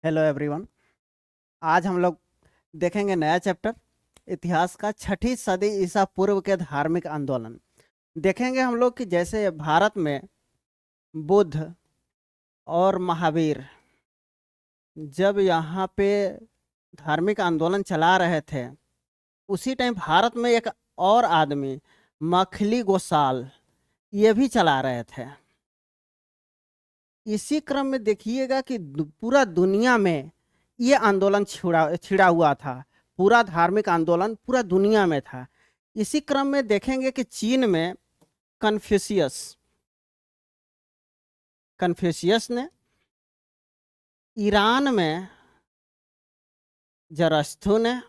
Hello everyone. आज हम लोग देखेंगे नया चैप्टर, इतिहास का 6ठी सदी ईसा पूर्व के धार्मिक आंदोलन। देखेंगे हम लोग कि जैसे भारत में बुद्ध और महावीर जब यहाँ पे धार्मिक आंदोलन चला रहे थे, उसी टाइम भारत में एक और आदमी मखली गोसाल ये भी चला रहे थे। इसी क्रम में देखिएगा कि पूरा दुनिया में ये आंदोलन छिड़ा छिड़ा हुआ था। पूरा धार्मिक आंदोलन पूरा दुनिया में था। इसी क्रम में देखेंगे कि चीन में कन्फ्यूशियस कन्फ्यूशियस ने, ईरान में जरस्थु ने,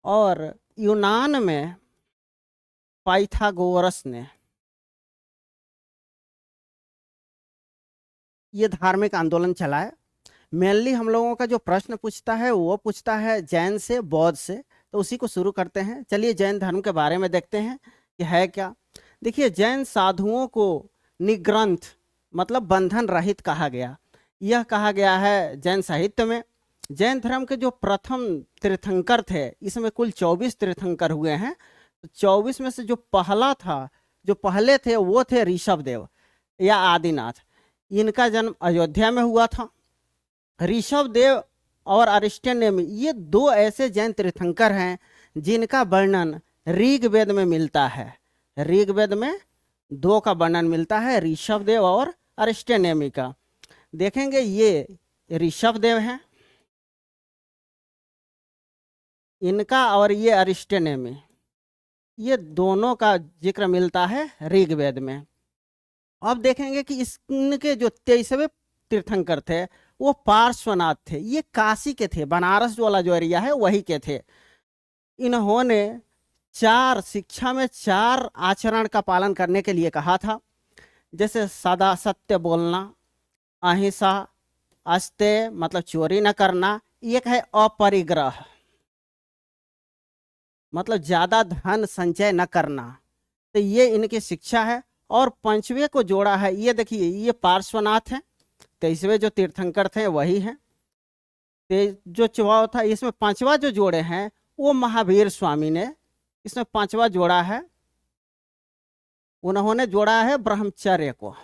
और यूनान में पाइथागोरस ने ये धार्मिक आंदोलन चलाया। मेनली हम लोगों का जो प्रश्न पूछता है वो पूछता है जैन से, बौद्ध से, तो उसी को शुरू करते हैं। चलिए जैन धर्म के बारे में देखते हैं कि है क्या। देखिए, जैन साधुओं को निग्रंथ मतलब बंधन रहित कहा गया। यह कहा गया है जैन साहित्य में। जैन धर्म के जो प्रथम तीर्थंकर थे, इसमें कुल 24 तीर्थंकर हुए हैं। तो 24 में से जो पहले थे वो थे ऋषभदेव या आदिनाथ। इनका जन्म अयोध्या में हुआ था। ऋषभदेव और अरिस्टनेमी ये दो ऐसे जैन तीर्थंकर हैं जिनका वर्णन ऋग्वेद में मिलता है। ऋग्वेद में दो का वर्णन मिलता है, ऋषभदेव और अरिस्टनेमी का। देखेंगे ये ऋषभदेव हैं, इनका, और ये अरिस्टनेमी, ये दोनों का जिक्र मिलता है ऋग्वेद में। अब देखेंगे कि इनके जो 23वें तीर्थंकर थे वो पार्श्वनाथ थे। ये काशी के थे, बनारस वाला जो एरिया है वही के थे। इन्होंने 4 शिक्षा में 4 आचरण का पालन करने के लिए कहा था, जैसे सदा सत्य बोलना, अहिंसा, अस्तेय मतलब चोरी न करना, एक है अपरिग्रह मतलब ज्यादा धन संचय न करना। तो ये इनकी शिक्षा है। और 5वें को जोड़ा है, ये देखिए ये पार्श्वनाथ है। 23वें जो तीर्थंकर थे वही हैं। जो चौथा इसमें 5वां जो जोड़े हैं वो महावीर स्वामी ने इसमें 5वां जोड़ा है। उन्होंने जोड़ा है ब्रह्मचर्य को।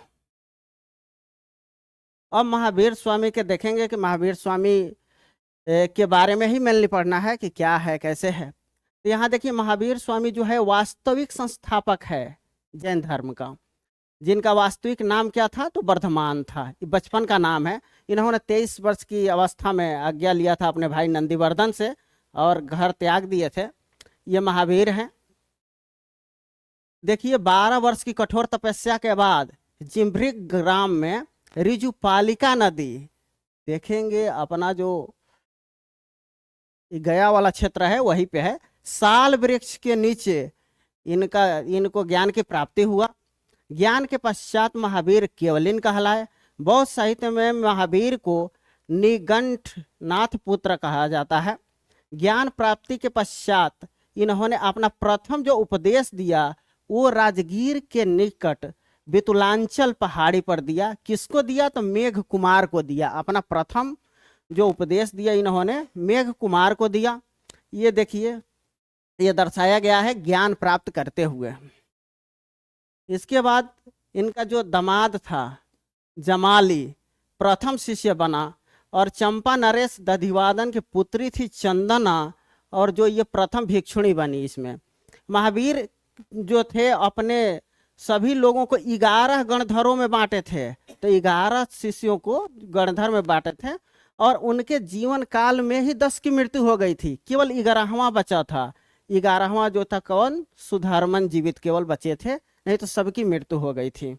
अब महावीर स्वामी के देखेंगे कि महावीर स्वामी के बारे में ही मेनली पढ़ना है कि क्या है कैसे है। तो यहाँ देखिए महावीर स्वामी जो है वास्तविक संस्थापक है जैन धर्म का। जिनका वास्तविक नाम क्या था तो वर्धमान था, ये बचपन का नाम है। इन्होंने 23 वर्ष की अवस्था में आज्ञा लिया था अपने भाई नंदीवर्धन से और घर त्याग दिए थे। ये महावीर हैं। देखिए 12 वर्ष की कठोर तपस्या के बाद जिम्भ्रिक ग्राम में ऋजुपालिका नदी, देखेंगे अपना जो गया वाला क्षेत्र है वहीं पे है, साल वृक्ष के नीचे इनको ज्ञान की प्राप्ति हुआ। ज्ञान के पश्चात महावीर केवलिन कहलाए। बौद्ध साहित्य में महावीर को निगंठनाथ पुत्र कहा जाता है। ज्ञान प्राप्ति के पश्चात इन्होंने अपना प्रथम जो उपदेश दिया वो राजगीर के निकट बितुलांचल पहाड़ी पर दिया। किसको दिया तो मेघ कुमार को दिया। अपना प्रथम जो उपदेश दिया इन्होंने मेघ कुमार को दिया। ये देखिए ये दर्शाया गया है ज्ञान प्राप्त करते हुए। इसके बाद इनका जो दामाद था जमाली प्रथम शिष्य बना, और चंपा नरेश दधिवादन की पुत्री थी चंदना, और जो ये प्रथम भिक्षुणी बनी। इसमें महावीर जो थे अपने सभी लोगों को 11 गणधरों में बांटे थे। तो 11 शिष्यों को गणधर में बांटे थे, और उनके जीवन काल में ही 10 की मृत्यु हो गई थी। केवल 11वां बचा था। 11वां जो था कौन, सुधर्मन जीवित केवल बचे थे, नहीं तो सबकी मृत्यु हो गई थी।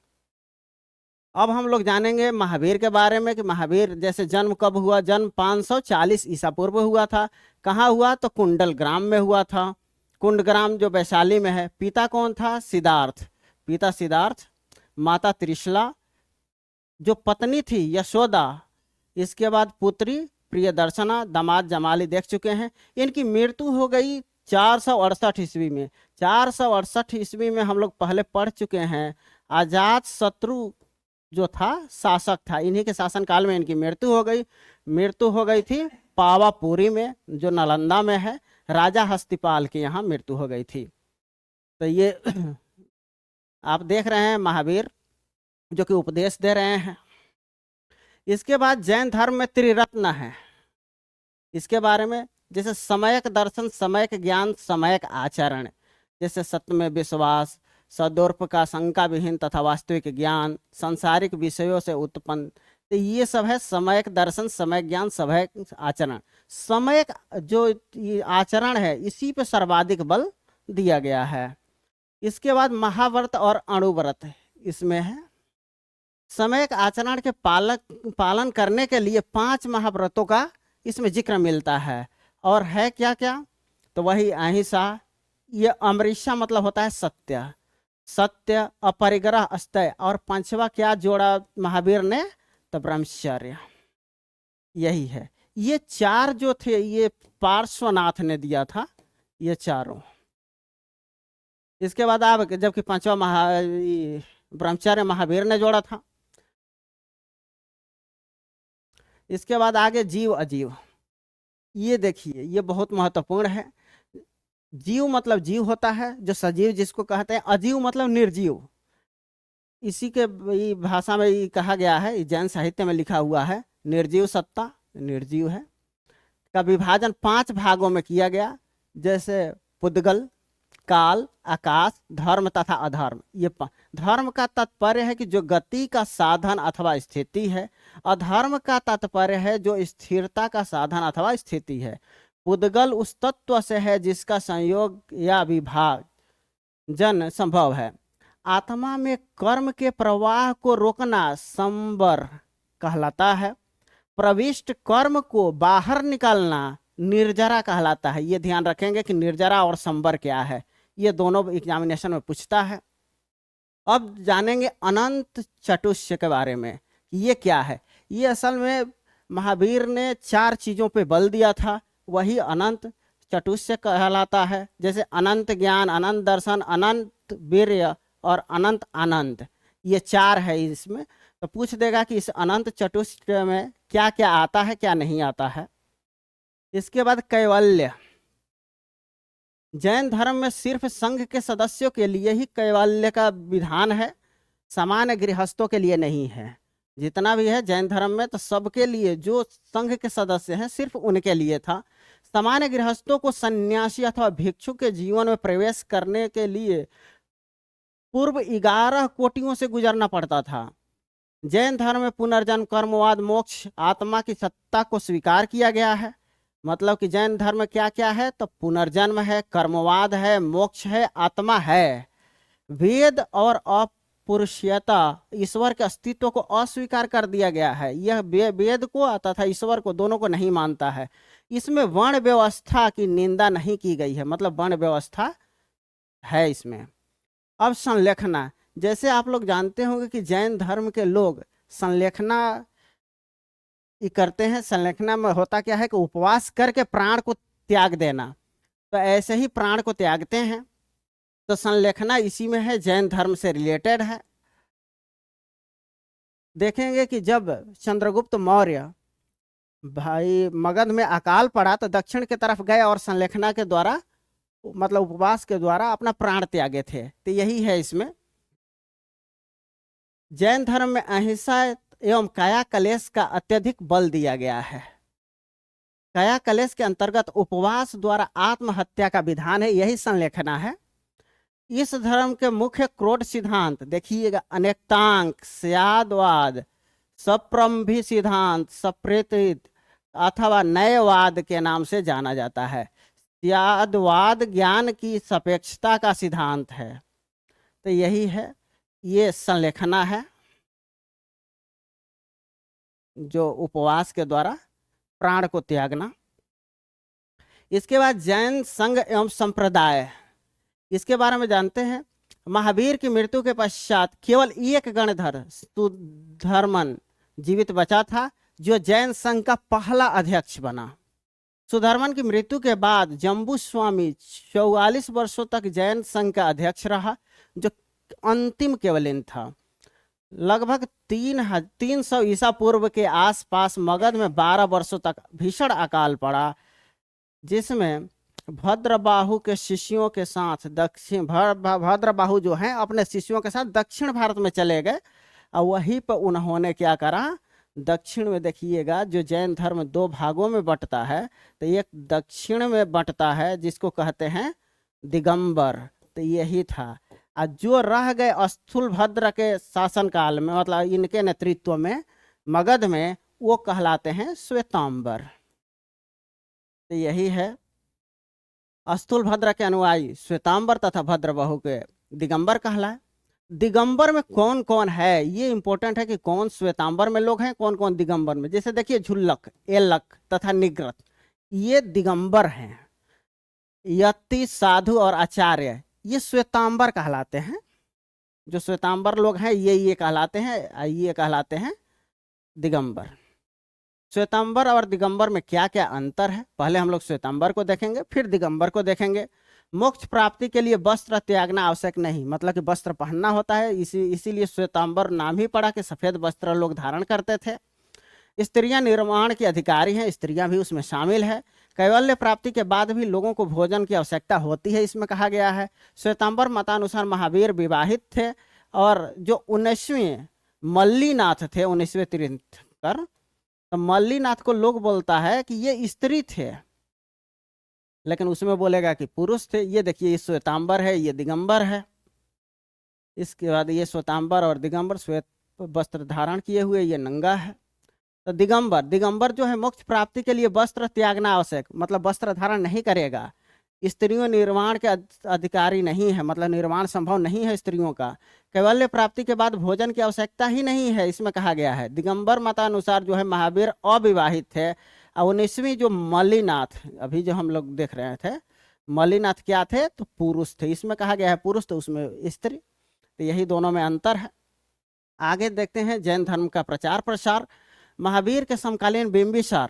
अब हम लोग जानेंगे महावीर के बारे में कि महावीर जैसे जन्म कब हुआ। जन्म 540 ईसा पूर्व हुआ था। कहाँ हुआ तो कुंडल ग्राम में हुआ था। कुंडग्राम जो वैशाली में है। पिता कौन था, सिद्धार्थ, पिता सिद्धार्थ, माता त्रिशला, जो पत्नी थी यशोदा, इसके बाद पुत्री प्रियदर्शना, दामाद जमाली देख चुके हैं। इनकी मृत्यु हो गई 468 ईस्वी में। 468 ईस्वी में हम लोग पहले पढ़ चुके हैं अजात शत्रु जो था शासक था, इन्हीं के शासनकाल में इनकी मृत्यु हो गई थी पावापुरी में, जो नालंदा में है। राजा हस्तिपाल की यहाँ मृत्यु हो गई थी। तो ये आप देख रहे हैं महावीर जो कि उपदेश दे रहे हैं। इसके बाद जैन धर्म में त्रिरत्न है, इसके बारे में जैसे समयक दर्शन, समयक ज्ञान, समयक आचरण। जैसे सत्य में विश्वास, सदोर्प का शंका विहीन तथा वास्तविक ज्ञान, सांसारिक विषयों से उत्पन्न, तो ये सब है समयक दर्शन, समयक ज्ञान, समयक आचरण। समयक जो ये आचरण है इसी पे सर्वाधिक बल दिया गया है। इसके बाद महाव्रत और अणुव्रत इसमें है। समयक आचरण के पालन करने के लिए 5 महाव्रतों का इसमें जिक्र मिलता है। और है क्या क्या, तो वही अहिंसा, ये अमृषा मतलब होता है सत्य, सत्य, अपरिग्रह, अस्तेय, और 5वां क्या जोड़ा महावीर ने, तो ब्रह्मचर्य। यही है। ये 4 जो थे ये पार्श्वनाथ ने दिया था, ये चारों। इसके बाद आप जबकि 5वां ब्रह्मचर्य महावीर ने जोड़ा था। इसके बाद आगे जीव अजीव, ये देखिए ये बहुत महत्वपूर्ण है। जीव मतलब जीव होता है जो सजीव जिसको कहते हैं, अजीव मतलब निर्जीव। इसी के भाषा में कहा गया है, जैन साहित्य में लिखा हुआ है, निर्जीव सत्ता निर्जीव है का विभाजन 5 भागों में किया गया। जैसे पुद्गल, काल, आकाश, धर्म तथा अधर्म। ये धर्म का तात्पर्य है कि जो गति का साधन अथवा स्थिति है, अधर्म का तात्पर्य है जो स्थिरता का साधन अथवा स्थिति है। पुद्गल उस तत्व से है जिसका संयोग या विभाग जन संभव है। आत्मा में कर्म के प्रवाह को रोकना संबर कहलाता है। प्रविष्ट कर्म को बाहर निकालना निर्जरा कहलाता है। ये ध्यान रखेंगे कि निर्जरा और संबर क्या है, ये दोनों एग्जामिनेशन में पूछता है। अब जानेंगे अनंत चतुष्य के बारे में, ये क्या है। ये असल में महावीर ने 4 चीजों पे बल दिया था, वही अनंत चतुष्य कहलाता है। जैसे अनंत ज्ञान, अनंत दर्शन, अनंत वीर्य और अनंत आनंद, ये 4 है इसमें। तो पूछ देगा कि इस अनंत चतुष्य में क्या क्या आता है, क्या नहीं आता है। इसके बाद कैवल्य, जैन धर्म में सिर्फ संघ के सदस्यों के लिए ही कैवल्य का विधान है, सामान्य गृहस्थों के लिए नहीं है। जितना भी है जैन धर्म में तो सबके लिए, जो संघ के सदस्य हैं सिर्फ उनके लिए था। सामान्य गृहस्थों को सन्यासी अथवा भिक्षु के जीवन में प्रवेश करने के लिए पूर्व 11 कोटियों से गुजरना पड़ता था। जैन धर्म में पुनर्जन्म, कर्मवाद, मोक्ष, आत्मा की सत्ता को स्वीकार किया गया है। मतलब कि जैन धर्म में क्या क्या है, तो पुनर्जन्म है, कर्मवाद है, मोक्ष है, आत्मा है। वेद और अपौरुषेयता, ईश्वर के अस्तित्व को अस्वीकार कर दिया गया है। यह वेद को तथा ईश्वर को दोनों को नहीं मानता है। इसमें वर्ण व्यवस्था की निंदा नहीं की गई है, मतलब वर्ण व्यवस्था है इसमें। अब संलेखना, जैसे आप लोग जानते होंगे कि जैन धर्म के लोग संलेखना करते हैं। संलेखना में होता क्या है कि उपवास करके प्राण को त्याग देना, तो ऐसे ही प्राण को त्यागते हैं। तो संलेखना इसी में है, जैन धर्म से रिलेटेड है। देखेंगे कि जब चंद्रगुप्त मौर्य भाई मगध में अकाल पड़ा तो दक्षिण की तरफ गए और संलेखना के द्वारा, मतलब उपवास के द्वारा अपना प्राण त्यागे थे। तो यही है इसमें। जैन धर्म में अहिंसा एवं काया कलेश का अत्यधिक बल दिया गया है। काया कलेश के अंतर्गत उपवास द्वारा आत्महत्या का विधान है, यही संलेखना है। इस धर्म के मुख्य क्रोध सिद्धांत देखिएगा, अनेक्तांक, स्यादवाद, सप्रम्भी सिद्धांत, सप्रेतित अथवा नयवाद के नाम से जाना जाता है। स्यादवाद ज्ञान की सापेक्षता का सिद्धांत है। तो यही है, ये संलेखना है जो उपवास के द्वारा प्राण को त्यागना। इसके बाद जैन संघ एवं संप्रदाय, इसके बारे में जानते हैं। महावीर की मृत्यु के पश्चात केवल एक गणधर सुधर्मन जीवित बचा था, जो जैन संघ का पहला अध्यक्ष बना। सुधर्मन की मृत्यु के बाद जम्बू स्वामी 44 वर्षों तक जैन संघ का अध्यक्ष रहा, जो अंतिम केवलिन था। लगभग 300 ईसा पूर्व के आसपास मगध में 12 वर्षों तक भीषण अकाल पड़ा, जिसमें भद्रबाहु के शिष्यों के साथ भद्रबाहु जो हैं अपने शिष्यों के साथ दक्षिण भारत में चले गए। और वहीं पर उन्होंने क्या करा, दक्षिण में देखिएगा जो जैन धर्म दो भागों में बंटता है, तो एक दक्षिण में बंटता है जिसको कहते हैं दिगंबर, तो यही था। और जो रह गए स्थूलभद्र के शासनकाल में, मतलब इनके नेतृत्व में मगध में, वो कहलाते हैं श्वेतांबर। तो यही है, स्थूलभद्र के अनुयायी श्वेतांबर तथा भद्रबाहु के दिगंबर कहलाए। दिगंबर में कौन कौन है, ये इंपॉर्टेंट है कि कौन श्वेतांबर में लोग हैं, कौन कौन दिगंबर में। जैसे देखिए झुल्लक, एलक तथा निग्रत, ये दिगंबर हैं। यति, साधु और आचार्य ये श्वेतांबर कहलाते हैं। जो श्वेतांबर लोग हैं ये कहलाते हैं, ये कहलाते हैं दिगंबर। श्वेतांबर और दिगंबर में क्या क्या अंतर है, पहले हम लोग श्वेतांबर को देखेंगे फिर दिगंबर को देखेंगे। मोक्ष प्राप्ति के लिए वस्त्र त्यागना आवश्यक नहीं, मतलब कि वस्त्र पहनना होता है, इसीलिए श्वेतांबर नाम ही पड़ा कि सफेद वस्त्र लोग धारण करते थे। स्त्रियां निर्माण की अधिकारी हैं, स्त्रियां भी उसमें शामिल है। कैवल्य प्राप्ति के बाद भी लोगों को भोजन की आवश्यकता होती है, इसमें कहा गया है। श्वेतांबर मतानुसार महावीर विवाहित थे, और जो 19वें मल्लीनाथ थे, 19वें तीर्थंकर, तो मल्लीनाथ को लोग बोलता है कि ये स्त्री थे, लेकिन उसमें बोलेगा कि पुरुष थे। ये देखिए, ये श्वेतांबर है, ये दिगंबर है। इसके बाद ये श्वेतांबर और दिगंबर श्वेत वस्त्र धारण किए हुए, ये नंगा है। तो दिगंबर जो है मोक्ष प्राप्ति के लिए वस्त्र त्यागना आवश्यक, मतलब वस्त्र धारण नहीं करेगा। स्त्रियों निर्माण के अधिकारी नहीं है, मतलब निर्माण संभव नहीं है स्त्रियों का। कैवल्य प्राप्ति के बाद भोजन की आवश्यकता ही नहीं है, इसमें कहा गया है। दिगंबर मतानुसार जो है महावीर अविवाहित थे। और 19वीं जो मल्लीनाथ, अभी जो हम लोग देख रहे थे, मल्लीनाथ क्या थे, तो पुरुष थे। इसमें कहा गया है पुरुष, तो उसमें स्त्री। तो यही दोनों में अंतर है। आगे देखते हैं जैन धर्म का प्रचार प्रसार। महावीर के समकालीन बिंबिसार,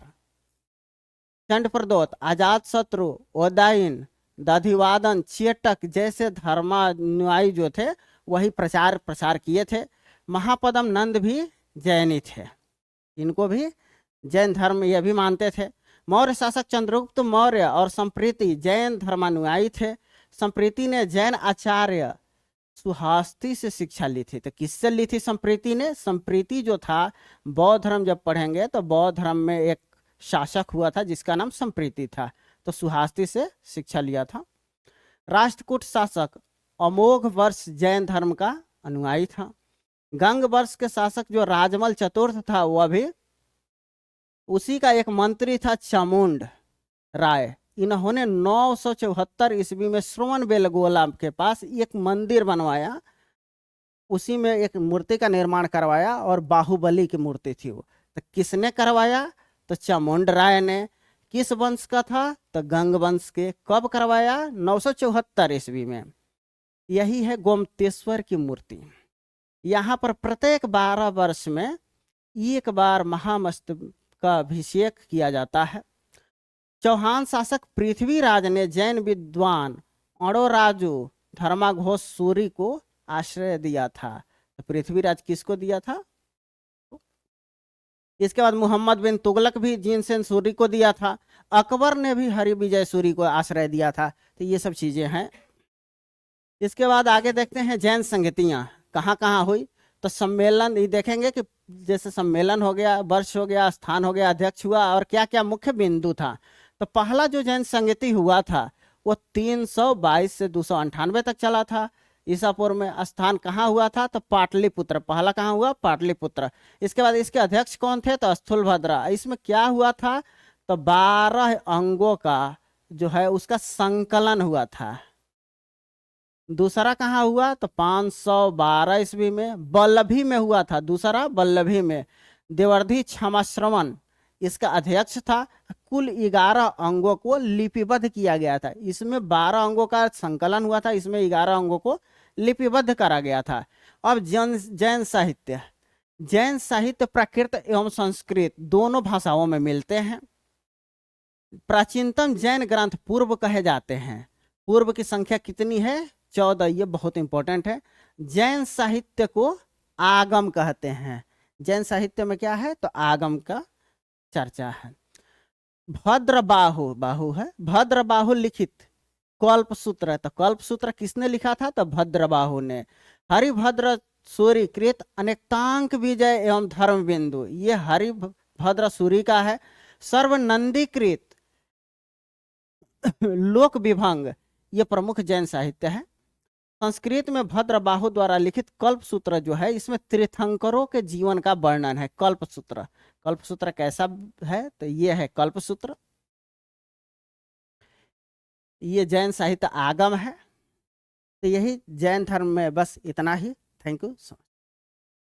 चंडप्रदोत, अजातशत्रु, ओदायन, दधिवादन, चेटक जैसे धर्मानुयायी जो थे वही प्रसार किए थे। महापदम नंद भी जैनी थे, इनको भी जैन धर्म ये भी मानते थे। मौर्य शासक चंद्रगुप्त मौर्य और संप्रीति जैन धर्मानुयायी थे। संप्रीति ने जैन आचार्य सुहास्ती से शिक्षा ली थी। तो किससे ली थी संप्रीति ने? संप्रीति जो था, बौद्ध धर्म जब पढ़ेंगे तो बौद्ध धर्म में एक शासक हुआ था जिसका नाम संप्रीति था, तो सुहास्ती से शिक्षा लिया था। राष्ट्रकूट शासक अमोघ वर्ष जैन धर्म का अनुयायी था। गंग वर्ष के शासक जो राजमल चतुर्थ था, वह भी उसी का एक मंत्री था, चामुंड राय। इन्होंने 974 ईस्वी में श्रवण बेलगोला के पास एक मंदिर बनवाया, उसी में एक मूर्ति का निर्माण करवाया, और बाहुबली की मूर्ति थी वो। तो किसने करवाया? तो चामुंड राय ने। किस वंश का था? तो गंग वंश के। कब करवाया? 974 ईस्वी में। यही है गोमतेश्वर की मूर्ति। यहाँ पर प्रत्येक 12 वर्ष में एक बार महामस्तक का अभिषेक किया जाता है। चौहान शासक पृथ्वीराज ने जैन विद्वान अणोराजु धर्माघोष सूरी को आश्रय दिया था। तो पृथ्वीराज किसको दिया था? इसके बाद मोहम्मद बिन तुगलक भी जिनसेन सूरी को दिया था। अकबर ने भी हरिविजय सूरी को आश्रय दिया था। तो ये सब चीजें हैं। इसके बाद आगे देखते हैं जैन संगतियां कहाँ कहाँ हुई। तो सम्मेलन ये देखेंगे कि जैसे सम्मेलन हो गया, वर्ष हो गया, स्थान हो गया, अध्यक्ष हुआ, और क्या क्या मुख्य बिंदु था। तो पहला जो जैन संगति हुआ था वो 322 से 298 तक चला था ईसा पूर्व में। स्थान कहाँ हुआ था? तो पाटलिपुत्र। पहला कहाँ हुआ? पाटलिपुत्र। इसके बाद इसके अध्यक्ष कौन थे? तो स्थूलभद्र। इसमें क्या हुआ था? तो 12 अंगों का जो है उसका संकलन हुआ था। दूसरा कहाँ हुआ? तो 512 ईस्वी में वल्लभी में हुआ था। दूसरा वल्लभी में। देवर्धि क्षमाश्रवण इसका अध्यक्ष था। कुल 11 अंगों को लिपिबद्ध किया गया था। इसमें 12 अंगों का संकलन हुआ था, इसमें 11 अंगों को लिपिबद्ध करा गया था। अब जैन साहित्य प्राकृत एवं संस्कृत दोनों भाषाओं में मिलते हैं। प्राचीनतम जैन ग्रंथ पूर्व कहे जाते हैं। पूर्व की संख्या कितनी है? 14। ये बहुत इंपॉर्टेंट है। जैन साहित्य को आगम कहते हैं। जैन साहित्य में क्या है, तो आगम का चर्चा है। भद्र बाहु, बाहु है, भद्र बाहु लिखित कल्प सूत्र है। तो कल्प सूत्र किसने लिखा था, तो भद्र बाहु ने। हरिभद्र सूरी कृत अनेकांक विजय एवं धर्म बिंदु, ये हरिभद्र सूरी का है। सर्वनंदीकृत लोक विभंग, ये प्रमुख जैन साहित्य है। संस्कृत में भद्र बाहु द्वारा लिखित कल्प सूत्र जो है, इसमें तीर्थंकरों के जीवन का वर्णन है। कल्प सूत्र, कल्प सूत्र कैसा है, तो ये है कल्प सूत्र। ये जैन साहित्य आगम है। तो यही जैन धर्म में बस इतना ही। Thank you.